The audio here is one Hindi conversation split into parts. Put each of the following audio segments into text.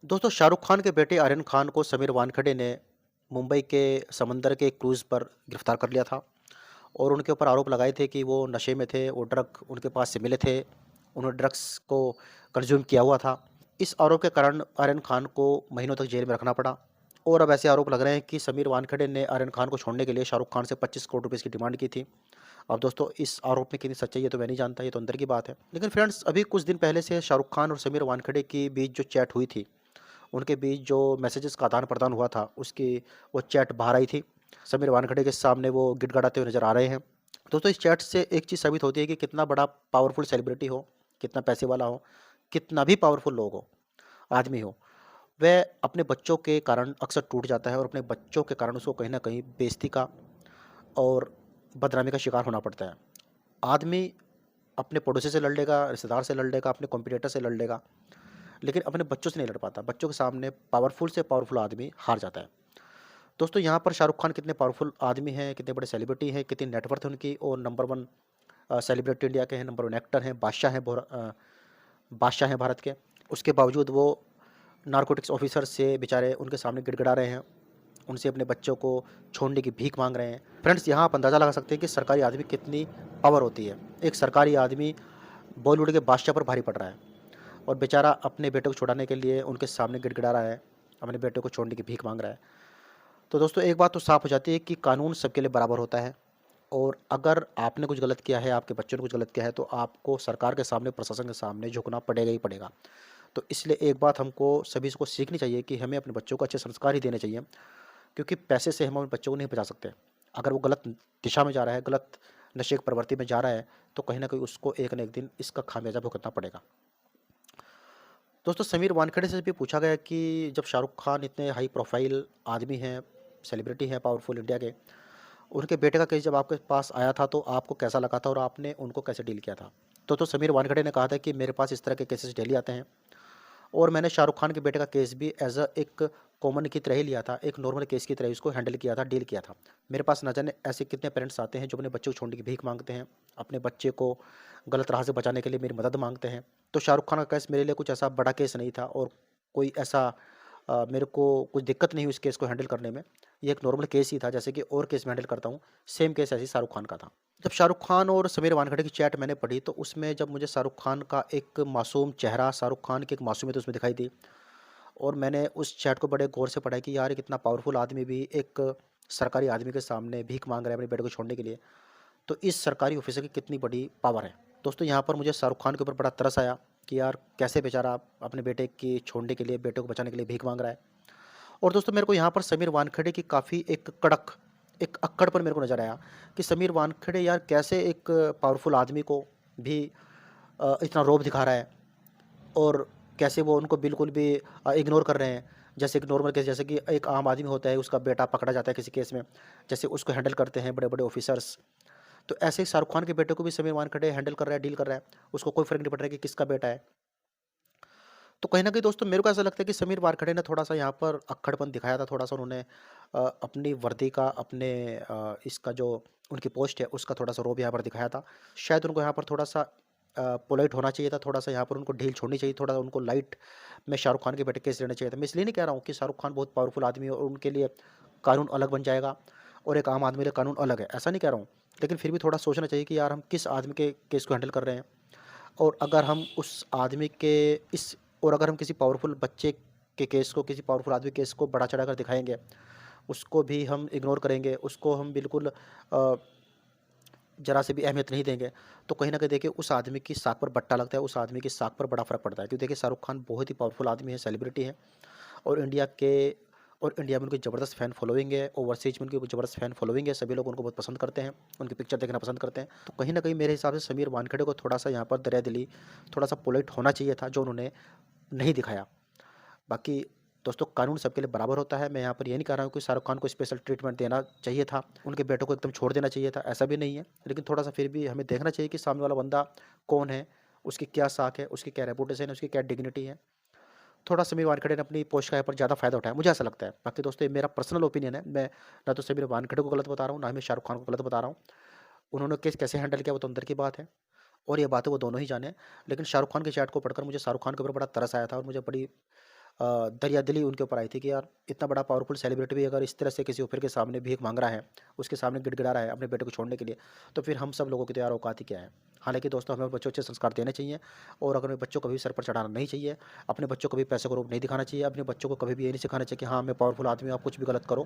दोस्तों शाहरुख खान के बेटे आर्यन खान को समीर वानखेड़े ने मुंबई के समंदर के एक क्रूज़ पर गिरफ्तार कर लिया था और उनके ऊपर आरोप लगाए थे कि वो नशे में थे, वो ड्रग उनके पास से मिले थे, उन्होंने ड्रग्स को कंज़्यूम किया हुआ था। इस आरोप के कारण आर्यन खान को महीनों तक जेल में रखना पड़ा और अब ऐसे आरोप लग रहे हैं कि समीर वानखेड़े ने आर्यन खान को छोड़ने के लिए शाहरुख खान से 25 करोड़ रुपए की डिमांड की थी। अब दोस्तों इस आरोप में कितनी सच्चाई है तो मैं नहीं जानता, ये तो अंदर की बात है। लेकिन फ्रेंड्स अभी कुछ दिन पहले से शाहरुख खान और समीर वानखेड़े के बीच जो चैट हुई थी, उनके बीच जो मैसेजेस का आदान-प्रदान हुआ था, उसकी वो चैट बाहर आई थी। समीर वानखेड़े के सामने वो गिड़गिड़ाते हुए नज़र आ रहे हैं। दोस्तों इस चैट से एक चीज़ साबित होती है कि कितना बड़ा पावरफुल सेलिब्रिटी हो, कितना पैसे वाला हो, कितना भी पावरफुल लोग हो, आदमी हो, वह अपने बच्चों के कारण अक्सर टूट जाता है और अपने बच्चों के कारण उसको कहीं न कहीं बेइज़्ज़ती का और बदनामी का शिकार होना पड़ता है। आदमी अपने पड़ोसी से लड़ लेगा, रिश्तेदार से लड़ लेगा, अपने कॉम्पिटिटर से लड़ लेगा, लेकिन अपने बच्चों से नहीं लड़ पाता। बच्चों के सामने पावरफुल से पावरफुल आदमी हार जाता है। दोस्तों यहाँ पर शाहरुख खान कितने पावरफुल आदमी हैं, कितने बड़े सेलिब्रिटी हैं, कितनी नेटवर्थ है उनकी और नंबर 1 सेलिब्रिटी इंडिया के हैं, नंबर 1 एक्टर हैं, बादशाह हैं भारत के। उसके बावजूद वो नारकोटिक्स ऑफिसर से बेचारे उनके सामने गिड़गिड़ा रहे हैं, उनसे अपने बच्चों को छोड़ने की भीख माँग रहे हैं। फ्रेंड्स यहाँ आप अंदाज़ा लगा सकते हैं कि सरकारी आदमी की कितनी पावर होती है। एक सरकारी आदमी बॉलीवुड के बादशाह पर भारी पड़ रहा है और बेचारा अपने बेटे को छुड़ाने के लिए उनके सामने गिड़गिड़ा रहा है, अपने बेटे को छोड़ने की भीख माँग रहा है। तो दोस्तों एक बात तो साफ़ हो जाती है कि कानून सबके लिए बराबर होता है और अगर आपने कुछ गलत किया है, आपके बच्चों ने कुछ गलत किया है, तो आपको सरकार के सामने, प्रशासन के सामने झुकना पड़ेगा ही पड़ेगा। तो इसलिए एक बात हमको सभी को सीखनी चाहिए कि हमें अपने बच्चों को अच्छे संस्कार ही देने चाहिए, क्योंकि पैसे से हम अपने बच्चों को नहीं बचा सकते। अगर वो गलत दिशा में जा रहा है, गलत नशे की प्रवृत्ति में जा रहा है, तो कहीं न कहीं उसको एक न एक दिन इसका खामियाज़ा भुगतना पड़ेगा। दोस्तों समीर वानखेड़े से भी पूछा गया कि जब शाहरुख खान इतने हाई प्रोफाइल आदमी हैं, सेलिब्रिटी हैं पावरफुल इंडिया के, उनके बेटे का केस जब आपके पास आया था तो आपको कैसा लगा था और आपने उनको कैसे डील किया था? तो समीर वानखेड़े ने कहा था कि मेरे पास इस तरह के केसेस डेली आते हैं और मैंने शाहरुख खान के बेटे का केस भी एज़ एक कॉमन की तरह ही लिया था, एक नॉर्मल केस की तरह उसको हैंडल किया था, डील किया था। मेरे पास ना जाने ऐसे कितने पेरेंट्स आते हैं जो अपने बच्चे को छोड़ने की भीख माँगते हैं, अपने बच्चे को गलत राह से बचाने के लिए मेरी मदद माँगते हैं। तो शाहरुख खान का केस मेरे लिए कुछ ऐसा बड़ा केस नहीं था और कोई ऐसा मेरे को कुछ दिक्कत नहीं हुई इस केस को हैंडल करने में। ये एक नॉर्मल केस ही था जैसे कि और केस मैं हैंडल करता हूँ, सेम केस ऐसे ही शाहरुख खान का था। जब शाहरुख खान और समीर वानखेड़े की चैट मैंने पढ़ी तो उसमें जब मुझे शाहरुख खान का एक मासूम चेहरा, शाहरुख खान की एक मासूमियत उसमें दिखाई दी और मैंने उस चैट को बड़े गौर से पढ़ा कि यार ये कितना पावरफुल आदमी भी एक सरकारी आदमी के सामने भीख माँग रहा है अपने बेटे को छोड़ने के लिए। तो इस सरकारी ऑफिसर की कितनी बड़ी पावर है। दोस्तों यहाँ पर मुझे शाहरुख खान के ऊपर बड़ा तरस आया कि यार कैसे बेचारा अपने बेटे की छोड़ने के लिए, बेटे को बचाने के लिए भीख माँग रहा है। और दोस्तों मेरे को यहाँ पर समीर वानखेड़े की काफ़ी एक कड़क, एक अक्कड़पन मेरे को नज़र आया कि समीर वानखेड़े यार कैसे एक पावरफुल आदमी को भी इतना रौब दिखा रहा है और कैसे वो उनको बिल्कुल भी इग्नोर कर रहे हैं। जैसे एक नॉर्मल केस, जैसे कि एक आम आदमी होता है, उसका बेटा पकड़ा जाता है किसी केस में, जैसे उसको हैंडल करते हैं बड़े-बड़े ऑफिसर्स। तो ऐसे ही शाहरुख खान के बेटे को भी समीर वानखेड़े हैंडल कर रहा है, डील कर रहा है। उसको कोई फ़र्क नहीं पड़ रहा है कि किसका बेटा है। तो कहीं न कहीं दोस्तों मेरे को ऐसा लगता है कि समीर वानखेड़े ने थोड़ा-सा यहाँ पर अक्खड़पन दिखाया था, थोड़ा-सा उन्होंने अपनी वर्दी का, अपने इसका जो उनकी पोस्ट है, उसका थोड़ा-सा रौब यहाँ पर दिखाया था। शायद उनको यहाँ पर थोड़ा-सा पोलाइट होना चाहिए था, थोड़ा-सा यहाँ पर उनको ढील छोड़नी चाहिए, थोड़ा उनको लाइट में शाहरुख खान के बेटे केस लेना चाहिए था। मैं इसलिए नहीं कह रहा हूँ कि शाहरुख खान बहुत पावरफुल आदमी है और उनके लिए कानून अलग बन जाएगा और एक आम आदमी के लिए कानून अलग है, ऐसा नहीं कह रहा हूँ। लेकिन फिर भी थोड़ा सोचना चाहिए कि यार हम किस आदमी के केस को हैंडल कर रहे हैं और अगर हम उस आदमी के इस और अगर हम किसी पावरफुल बच्चे के केस को, किसी पावरफुल आदमी के केस को बढ़ा चढ़ाकर दिखाएँगे, उसको भी हम इग्नोर करेंगे, उसको हम बिल्कुल ज़रा से भी अहमियत नहीं देंगे, तो कहीं न कहीं देखिए उस आदमी की साख पर बट्टा लगता है, उस आदमी की साख पर बड़ा फ़र्क पड़ता है। क्योंकि देखिए शाहरुख खान बहुत ही पावरफुल आदमी है, सेलिब्रिटी है और इंडिया में उनकी ज़बरदस्त फ़ैन फ़ॉलोइंग है, ओवरसीज़ में उनकी ज़बरदस्त फ़ैन फ़ॉलोइंग है, सभी लोग उनको बहुत पसंद करते हैं, उनकी पिक्चर देखना पसंद करते हैं। तो कहीं न कहीं मेरे हिसाब से समीर वानखेड़े को थोड़ा-सा यहाँ पर दरिया-दिली, थोड़ा-सा पोलाइट होना चाहिए था, जो उन्होंने नहीं दिखाया। बाकी दोस्तों कानून सबके लिए बराबर होता है, मैं यहाँ पर ये नहीं कह रहा हूँ कि शाहरुख खान को स्पेशल ट्रीटमेंट देना चाहिए था, उनके बेटों को एकदम छोड़ देना चाहिए था, ऐसा भी नहीं है। लेकिन थोड़ा-सा फिर भी हमें देखना चाहिए कि सामने वाला बंदा कौन है, उसकी क्या साख है, उसकी क्या रेपुटेशन है, उसकी क्या डिग्निटी है। थोड़ा समीर वानखेड़े ने अपनी पोस्ट का यहाँ पर ज़्यादा फ़ायदा उठाया, मुझे ऐसा लगता है। बाकी दोस्तों ये मेरा पर्सनल ओपिनियन है, मैं ना तो समीर वानखेड़े को गलत बता रहा हूँ, ना ही मैं शाहरुख खान को गलत बता रहा हूँ। उन्होंने केस कैसे हैंडल किया वो तो अंदर की बात है और ये बातें वो दोनों ही जाने। लेकिन शाहरुख खान की चैट को पढ़कर मुझे शाहरुख खान के ऊपर बड़ा तरस आया था और मुझे बड़ी दरियादिली उनके ऊपर आई थी कि यार इतना बड़ा पावरफुल सेलिब्रिटी भी अगर इस तरह से किसी ऑफिसर के सामने भीख मांग रहा है, उसके सामने गिड़गिड़ा रहा है अपने बेटे को छोड़ने के लिए, तो फिर हम सब लोगों की तो यार औकात ही क्या है। हालाँकि दोस्तों हमें बच्चों को अच्छे संस्कार देने चाहिए और अगर बच्चों को कभी सर पर चढ़ाना नहीं चाहिए, अपने बच्चों को भी पैसे को लोभ नहीं दिखाना चाहिए, अपने बच्चों को कभी भी ये नहीं सिखाना चाहिए कि हाँ, मैं पावरफुल आदमी हूँ, आप कुछ भी गलत करो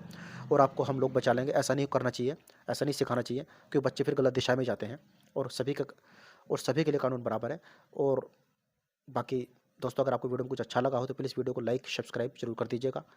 और आपको हम लोग बचा लेंगे, ऐसा नहीं करना चाहिए, ऐसा नहीं सिखाना चाहिए क्योंकि बच्चे फिर गलत दिशा में जाते हैं और सभी के लिए कानून बराबर है। और बाकी दोस्तों अगर आपको वीडियो में कुछ अच्छा लगा हो तो प्लीज़ वीडियो को लाइक, सब्सक्राइब ज़रूर कर दीजिएगा।